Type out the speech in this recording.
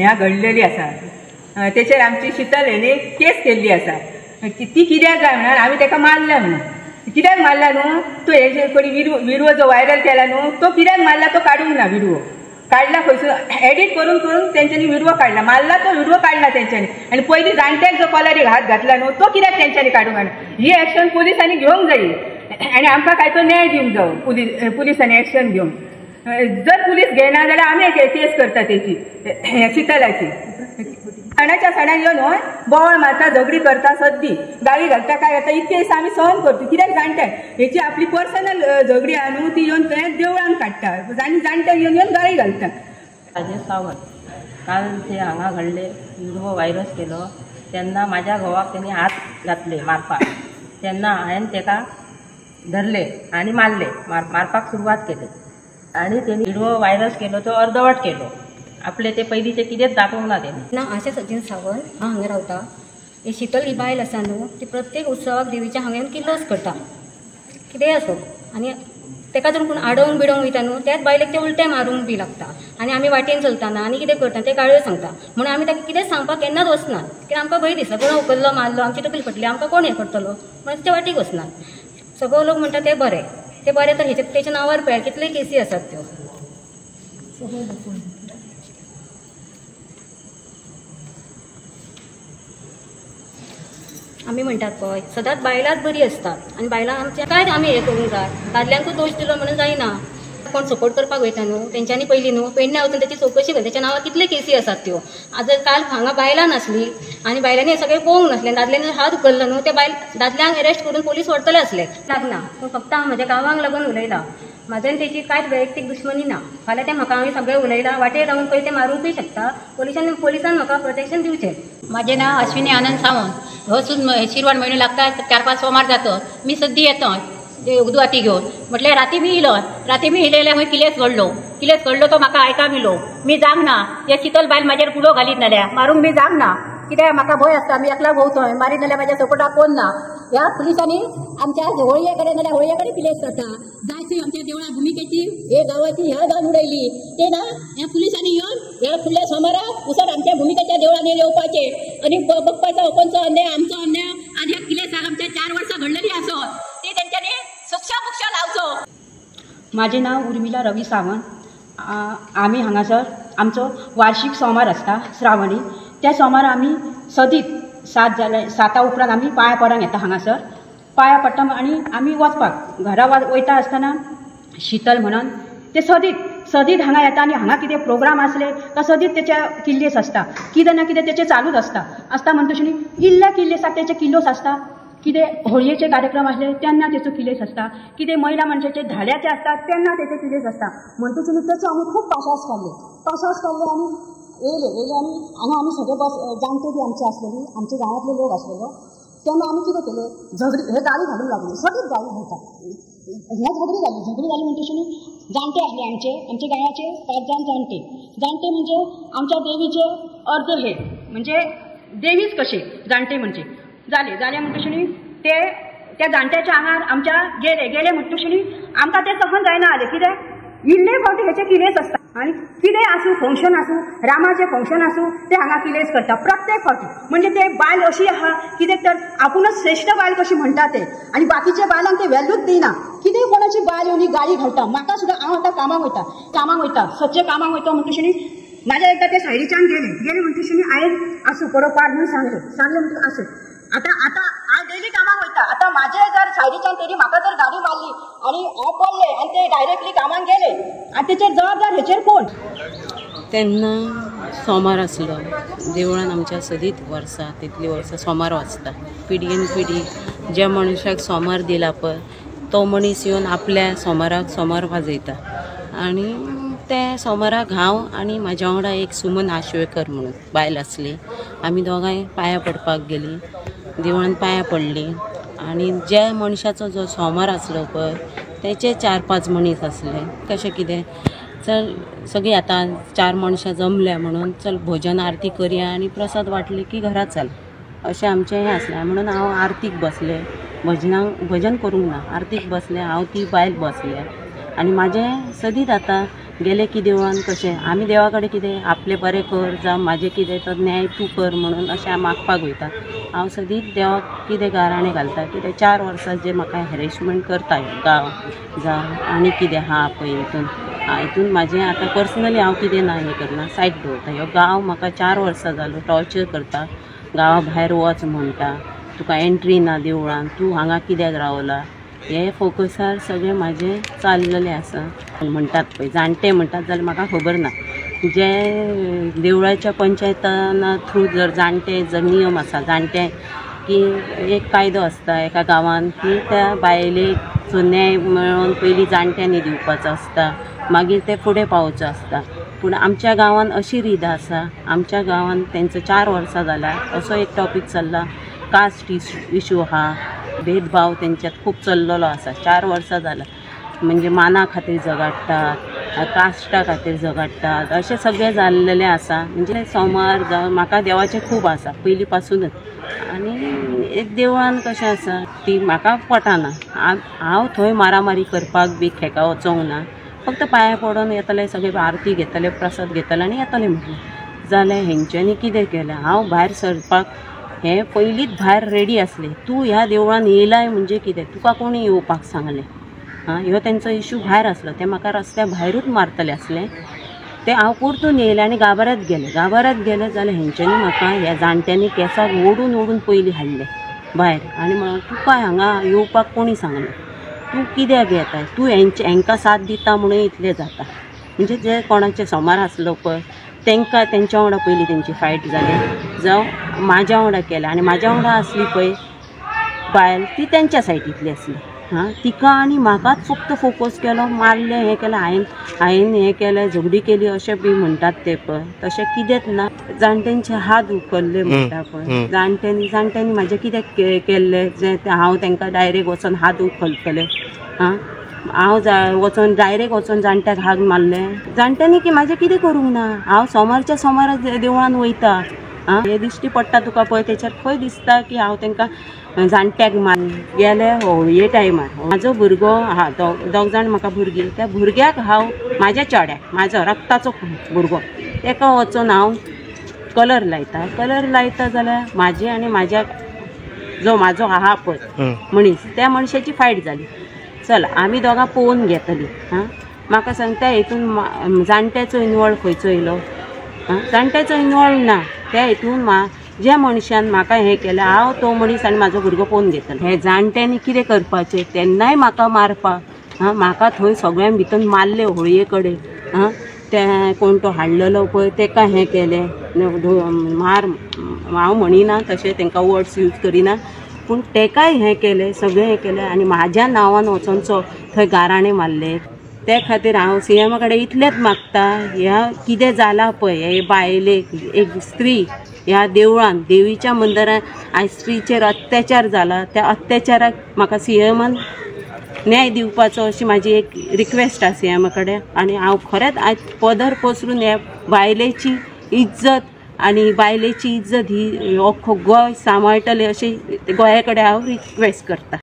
ह्या घडलेली आसा तेचेर आमची शीतल हेणे केस केल्ली आसा ती कित्याक काय म्हणून आमी ताका मारला म्हणून कित्याक मारला न्हू तो हेजे कोणी विडिओ जो व्हायरल केला न्हू तो कित्याक मारला तो काडूंक ना विडिओ काढला खंयसून एडिट करून तेंच्यांनी विडिओ काढला मारला तो विडिओ काढला तेंच्यांनी आनी पयलीं जाणट्याक जो कॉलरीक हात घातला न्हू तो कित्याक तेंच्यांनी काडूंक ना ही एक्शन पुलिसांनी घेवंक जायी आनी आमकां काय तो न्याय दिवंक जावो पुलिसांनी एक्शन घेवंक जर पुलीस घेयना जाल्यार आमी केस करता तेची शीतलाची सणाच्या सणाक येवन हय बोवाळ मारता झगडी करता सद्दी गाळी घालता काय येता इतके दीस आमी सहन करता कित्याक जाणट्या हेची आपली पर्सनल झगडी आहा न्हू ती येवन थंय देवळान काडटा आनी जाणट्यांक येवन गाळी घालता. राजेश सावंत काल ते हांगा घडले विडिओ व्हायरस केलो तेन्ना म्हाज्या घोवाक तेणी हात घातले मारपाक तेन्ना हांवें ताका धरले आनी मारले मारपाक सुरवात केली आनी तेणी विडिओ व्हायरस केलो तो अर्दवट केलो आपले ते पयलींचे कितेंच दाखोवंक ना तेणी. ना आशा सचिन सावंत हांव हांगा रावता ही शीतल ही बायल आसा न्हू ती प्रत्येक उत्सवाक देवीच्या हांगा किल्लोच करता कितेंय आसूं आनी ताका जर कोण आडोवंक बिडोवंक वयता न्हू त्याच बायलेक ते उलटे मारूंक बी लागता आनी आमी वाटेन चलतना आनी कितें करता ते गाळ्यो सांगता म्हणून आमी ताका कितेंच सांगपाक केन्नाच वचना कित्याक आमकां भंय दिसता कोण उखल्लो मारलो आमची तकली फटली आमकां कोण हें करतलो म्हणून तेच्या वाटेक वचना सगळो लोक म्हणटा ते बरें तर हेचे तेच्या नांवार पळय कितले केसी आसात त्यो आमी म्हणटात पळय सदांच बायलांच बरी आसतात आनी बायलां आमच्या कांयच आमी हें करूंक जाय दादल्यांकूच दोश दिलो म्हणून जायना कोण सपोर्ट करपाक वयता न्हू तेंच्यांनी पयलीं न्हू पेडण्या वचून तेची चवकशी कर तेच्या नांवार कितले केसी आसात त्यो आजर काल हांगा बायलां नासली आनी बायलांनी सगळें पळोवंक नासलें दादल्यांनी हात उखल्लो न्हू ते दादल्यांक अरेस्ट करून पुलीस व्हरतले आसले लागना पूण फक्त हांव म्हज्या गांवांक लागून उलयलां म्हाज्यान तेची कांयच वैयक्तीक दुश्मनी ना फाल्यां तें म्हाका हांवें सगळें उलयलां वाटेर रावून खंय तें मारूंकय शकता पुलिसान म्हाका प्रोटेक्शन दिवचें. माझे नाव अश्विनी आनंद सावंत हसून शिरवण म्हयनो लागता 4-5 सोमार जातो मी सद्दी येतो उदवाती घेवन म्हटल्यार राती मी इलेले खंय किलेस घडलो तो म्हाका आयका मिलो मी जावंक ना हे शीतल बायल म्हाजेर कुडो घालीत नाल्या मारूंक मी जावंक ना कित्याक म्हाका भंय आसता मी एकला भोंवतोय मारीत नाल्यार म्हाज्या सपोर्टाक कोण ना ह्या पुलिसांनी आमच्या होळये कडेन नाल्यार होळये कडेन किलेस जाता जायची आमच्या देवळा भुमिकेची हे गांवाची ह्या जावन उडयली ते ना ह्या पुलिसांनी येवन ह्या फुडल्या सोमाराक उसर आमच्या भुमिकेच्या देवळांनी येवपाचे आनी बघपाचो कोणचो अन्याय आमचो अन्याय आनी ह्या किलेसाक आमच्या 4 वर्सां घडलेली आसत ती तेंच्यांनी सुक्षा लावचो. माझे नाव उर्मिला रवी सावंत आमी हांगासर आमचो वार्षिक सोमार आसता श्रावणी त्या सोमार आमी सदीत 7 उपरांत आमी पांया पडूंक येता हांगासर पांया पडटा आनी आमी वचपाक घरा वयता आसतना शीतल म्हणून ते सदीत हांगा येता आनी हांगा कितें प्रोग्राम आसले काय सदीत तेचे किल्लेस आसता कितें ना कितें तेचे चालूच आसता म्हणटशी इल्ल्या किल्लेसाक तेचे किल्लोस आसता कितें होळयेचे कार्यक्रम आसले तेन्ना तेचो किलेस आसता कितें महिला मनशाचे धाड्याचे आसतात तेन्ना तेचे किलेस आसता म्हणटकूच तेचो आमी खूब पाशास काडले आनी येयले आनी हांगा आमी सगळे जाणटे बी आमचे आसलेली आमच्या गांवांतले लोक आसलेलो तेन्ना आमी कितें केलें झगडी हे गाडी घालूंक लागली सगळीच गाडी घालता ह्या झगडी घाली म्हणटशी जाणटे आसले आमचे गांवाचे 5 जाण जाणटे म्हणजे आमच्या देवीचे अर्ध हे म्हणजे देवीच कशे जाणटे म्हणजे जाले म्हणटशी ते त्या जाणट्याच्या आंगार आमच्या गेले म्हणटशी आमकां ते सकन जायना जालें कित्याक इल्ले फावटी हेचे किलेस आसता आनी कितेंय आसूं फंक्शन आसूं रामाचें फंक्शन आसूं ते हांगा किलेस करता प्रत्येक फावटी म्हणजे ते बायल अशी आहा कित्याक तर आपुणूच श्रेश्ठ बायल कशी म्हणटा ते आनी बाकीच्या बायलांक ते व्हॅल्यूच दिना कितेंय कोणाची बायल येवन गाडी घालता म्हाका सुद्दां हांव आतां कामाक वयता सच्चे कामाक वयता म्हणटशी म्हाज्या एकदां ते सायडीच्यान गेले म्हणटशी हांवें आसूं पळोवपाक म्हणून सांगलें म्हणटकीर आसूं आता हांव डेली कामाक वयता आतां म्हाजे जर सायडीच्यान तेणी म्हाका जर गाडी मारली आनी हांव पडले आनी ते डायरेक्टली कामाक गेले आनी तेचेर जबाबदार हेचेर कोण. तेन्ना सोमार आसलो देवळान आमच्या सदीत वर्सां तितली वर्सां सोमार वाचता पिडयेन पिडी ज्या मनशाक सोमार दिला पळय तो मनीस येवन आपल्या सोमाराक सोमार वाजयता आनी ते सोमाराक हांव आनी म्हाज्या वांगडा एक सुमन आशवेकर म्हणून बायल आसली आमी दोगांय पांया पडपाक गेलीं देवळान पांया पडली आनी ज्या मनशाचो जो सोमार आसलो पळय तेचे 4-5 मनीस आसले कशें कितें चल सगळीं आतां 4 मनशां जमल्या म्हणून चल भोजन आरती करया आनी प्रसाद वाटले की घरा चल अशें आमचें हें आसलें म्हणून हांव आरतीक बसलें भजन करूंक ना आरतीक बसलें हांव ती बायल बसलें आनी म्हाजें सदीत आतां गेले की देवळान कशें आमी देवा कडेन कितें आपलें बरें कर जावं म्हाजें कितें तो न्याय तूं कर म्हणून अशें हांव मागपाक वयता। हांव सदींच देवाक कितें गाराणें घालता कितें 4 वर्सां जे म्हाका हॅरेसमेंट करता गांव जावं आनी कितें आहा पळय हितून म्हाजें आतां पर्सनली हांव कितें ना हें करना सायड दवरता। ह्यो गांव म्हाका 4 वर्सां जालो टॉर्चर करता, गांवा भायर वच म्हणटा, तुका एंट्री ना देवळान, तूं हांगा कित्याक रावला, हे फोकसार सगळें म्हाजें चाललेलें आसा। म्हणटात पळय जाणटे म्हणटात जाल्यार म्हाका खबर ना, जे देवळाच्या पंचायताना थ्रू जर जाणटे जर नियम आसा जाणटे की एक कायदो आसता एका गांवांत की त्या बायलेक न्याय मेळोवन पयलीं जाणट्यांनी दिवपाचो आसता, मागीर ते फुडें पावोवचो आसता। पूण आमच्या गांवांत अशी रीत आसा, आमच्या गांवांत तेंचो 4 वर्सां जाल्यार असो एक टॉपीक चल्ला, कास्ट इशू आहा, भेदभाव तेंच्यात खूब चल्लेलो आसा 4 वर्सां जाल्यार। म्हणजे माना खातीर झगडटात, कास्टा खातीर झगडटात, अशें सगळें जाल्लेलें आसा। म्हणजे सोमार जावं म्हाका देवाचें खूब आसा पयलीं पासूनच, आनी एक देवळान कशें आसा ती म्हाका पटना। हांव थंय मारामारी करपाक बी खेका वचोंक ना, फक्त पांया पडोन येतलें, सगळें आरती घेतलें, प्रसाद घेतलें आनी येतलें म्हटलें। जालें हेंच्यांनी कितें केलें, हांव भायर सरपाक हे पयलींच भायर रेडी आसलें। तूं ह्या देवळान येयलाय म्हणजे कितें, तुका कोणी येवपाक सांगलें? ह्यो तेंचो इशू भायर आसलो, ते म्हाका रस्त्या भायरूच मारतले आसले, ते हांव परतून येयलें आनी गाभाऱ्यांत गेलें जाल्यार हेंच्यांनी म्हाका ह्या जाणट्यांनी केसाक ओडून पयलीं हाडलें भायर आनी म्हणून तुका हांगा येवपाक कोणी सांगलें, तूं कित्याक येताय, तूं हेंकां साथ दिता म्हणून इतलें जाता। म्हणजे जे कोणाचे सोमार आसलो पळय तेंच्या वांगडा पयलीं तेंची फायट जाली, जावं म्हाज्या वांगडा केलें, आनी म्हाज्या वांगडा आसली पळय बायल ती तेंच्या सायडींतली आसली। तिका आनी म्हाकाच फक्त फोकस केलो, मारलें हें केलें, हांवें हें केलें, झगडी केली अशें बी म्हणटात ते पळय, तशें कितेंच ना। जाणट्यांचे हात उखल्ले म्हणटा पळय, जाणट्यांनी म्हाजें कित्याक केल्लें जें हांव तेंकां डायरेक्ट वचोन हात उखलतलें, हांव वचोन डायरेक्ट वचोन जाणट्याक हात मारलें, जाणट्यांनी की म्हाजें कितें करूंक ना। हांव सोमारच्या सोमार देवळान वयता, हे दिश्टी पडटा तुका पळय, तेचेर खंय दिसता की हांव तेंकां जाणट्याक गेले होळये टायमार म्हाजो भुरगो आहा, दोग जाण म्हाका भुरगीं, त्या भुरग्याक हांव म्हाज्या चेड्याक, म्हाजो रक्ताचो भुरगो, तेका वचोन हांव कलर लायता जाल्यार म्हाजी आनी म्हाज्या जो म्हाजो आहा पळय मनीस, त्या मनशाची फायट जाली। चल आमी दोगां पळोवन घेतलीं। म्हाका सांगता हितून जाणट्याचो इनवॉल्व खंयचो येयलो, जाणट्याचो इनवॉल्व ना, त्या हितून ज्या मनशान म्हाका हें केलें हांव तो मनीस आनी म्हाजो भुरगो पळोवन घेतलो। हे जाणट्यांनी कितें करपाचें, तेन्नाय म्हाका मारपाक, म्हाका थंय सगळ्यां भितर मारलें होळये कडेन, ते कोण तो हाडलेलो पळय तेका हें केलें, हांव म्हणिना तशें तेंकां वर्ड्स यूज करिना, पूण तेकाय हें केलें, सगळें हें केलें आनी म्हाज्या नांवान वचोन थंय गाराणें मारलें। ते खातीर हांव सीएमा कडेन इतलेंच मागता, ह्या कितें जालां पळय हे बायलेक, एक स्त्री ह्या देवळान देवीच्या मंदिरान आयज स्त्रीचेर अत्याचार जाला, त्या अत्याचाराक म्हाका सीएमान न्याय दिवपाचो अशी म्हाजी एक रिक्वेस्ट आसा सीएमा कडेन। आनी हांव खरेंच आयज पदर पसरून ह्या बायलेची इज्जत आनी बायलेची इज्जत ही अख्खो गोंय सांबाळटलें अशी गोंया कडेन हांव रिक्वेस्ट करता।